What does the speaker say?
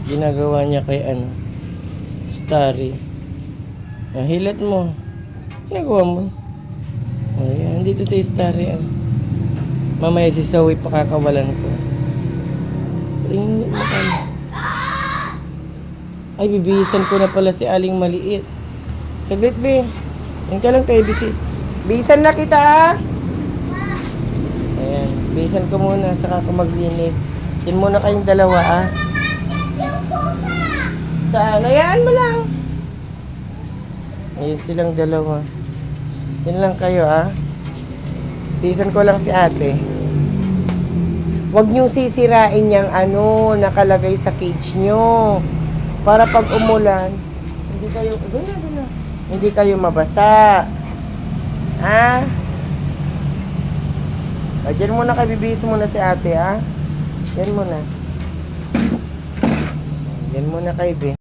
Ginagawa niya kay Starry. Hilat mo. Ginagawa mo. Ayan, dito si Starry. Mamaya si Zoe pakakawalan ko. Ring mo ka. Ay, bibihisan ko na pala si Aling Maliit. Saglit, be. Yan ka lang kay BC. Bihisan na kita, Ayan, bihisan ko muna, saka ka maglinis. Yan muna kayong dalawa, Saan? Hayaan mo lang. Ayun silang dalawa. Yan lang kayo, Bihisan ko lang si ate. Huwag niyong sisirain yung nakalagay sa cage niyo. Para pag umulan, hindi kayo, hindi kayo mabasa. Diyan muna kayo, bibihis muna si ate, Yan muna. Yan muna kayo, be.